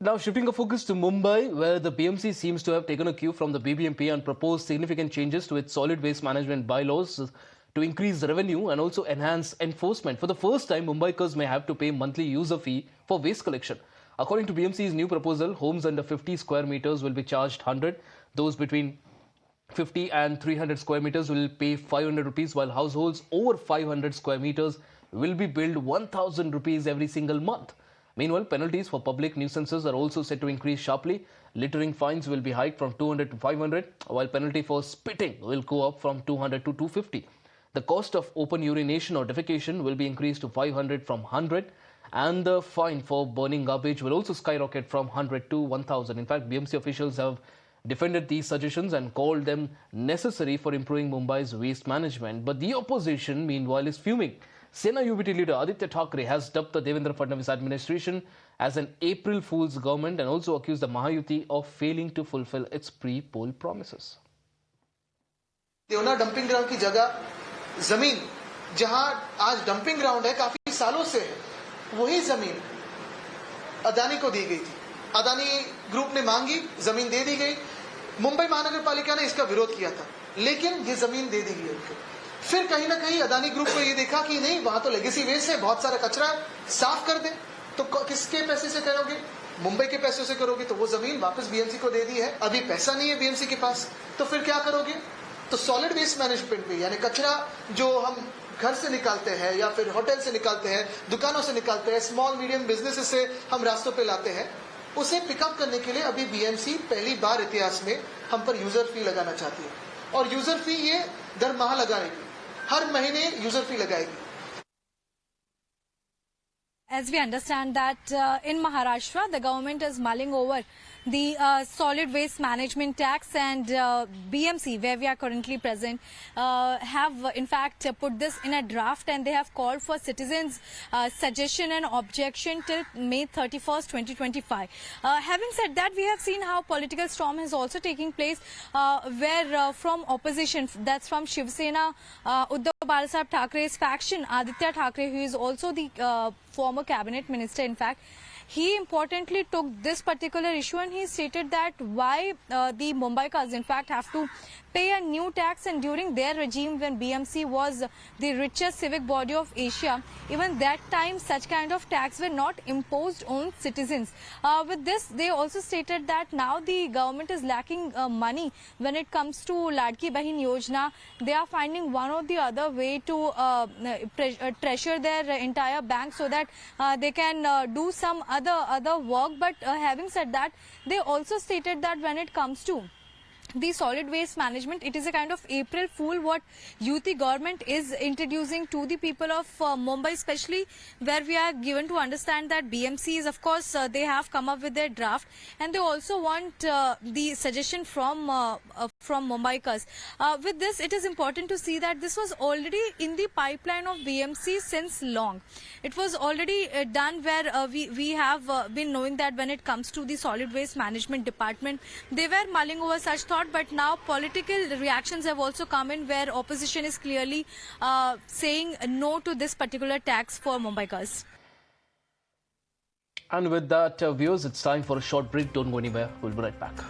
Now, shifting our focus to Mumbai, where the BMC seems to have taken a cue from the BBMP and proposed significant changes to its solid waste management bylaws to increase revenue and also enhance enforcement. For the first time, Mumbaikars may have to pay monthly user fee for waste collection. According to BMC's new proposal, homes under 50 square meters will be charged 100, those between 50 and 300 square meters will pay 500 rupees, while households over 500 square meters will be billed 1000 rupees every single month. Meanwhile, penalties for public nuisances are also set to increase sharply. Littering fines will be hiked from 200 to 500, while penalty for spitting will go up from 200 to 250. The cost of open urination or defecation will be increased to 500 from 100, and the fine for burning garbage will also skyrocket from 100 to 1000. In fact, BMC officials have defended these suggestions and called them necessary for improving Mumbai's waste management. But the opposition, meanwhile, is fuming. Sena UBT leader Aditya Thackeray has dubbed the Devendra Fadnavis administration as an April Fool's government and also accused the Mahayuti of failing to fulfill its pre-poll promises. Deonar dumping ground की जगह जमीन जहां आज dumping ground है काफी सालों से है वही जमीन अदानी को दी गई थी। अदानी ग्रुप ने मांगी, जमीन दे दी गई। मुंबई महानगर पालिका ने इसका विरोध किया था, लेकिन ये जमीन दे दी गई उनको। फिर कहीं ना कहीं अदानी ग्रुप को ये देखा कि नहीं, वहां तो लेगेसी वेस्ट है, बहुत सारा कचरा है, साफ कर दे। तो किसके पैसे से करोगे? मुंबई के पैसों से करोगे तो वो जमीन वापस बीएमसी को दे दी है। अभी पैसा नहीं है बीएमसी के पास, तो फिर क्या करोगे? तो सॉलिड वेस्ट मैनेजमेंट में, यानी कचरा जो हम घर से निकालते हैं या फिर होटल से निकालते हैं, दुकानों से निकालते हैं, स्मॉल मीडियम बिजनेसेस से हम रास्तों पे लाते हैं, उसे पिकअप करने के लिए अभी बीएमसी पहली बार इतिहास में हम पर यूजर फी लगाना चाहती है। और यूजर फी ये दर माह लगाएगी, हर महीने यूजर फी लगाएगी। As we understand that in Maharashtra, the government is mulling over the solid waste management tax, and BMC, where we are currently present, have in fact put this in a draft, and they have called for citizens' suggestion and objection till May 31st, 2025. Having said that, we have seen how political storm is also taking place, where from opposition, that's from Shiv Sena, Uddhav Balasaheb Thackeray's faction, Aditya Thackeray, who is also the former cabinet minister, in fact, he importantly took this particular issue and he stated that why the Mumbaikas in fact have to pay a new tax, and during their regime when BMC was the richest civic body of Asia, even that time such kind of tax were not imposed on citizens. With this, they also stated that now the government is lacking money when it comes to Ladki Bahin Yojana. They are finding one or the other way to treasure their entire bank so that they can do some other work. But having said that, they also stated that when it comes to the solid waste management, it is a kind of April Fool what UT government is introducing to the people of Mumbai, especially where we are given to understand that BMCs, of course, they have come up with their draft, and they also want the suggestion from Mumbaikas. With this, it is important to see that this was already in the pipeline of BMC since long. It was already done where we have been knowing that when it comes to the solid waste management department, they were mulling over such thought. But now political reactions have also come in where opposition is clearly saying no to this particular tax for Mumbaikas. And with that, viewers, it's time for a short break. Don't go anywhere. We'll be right back.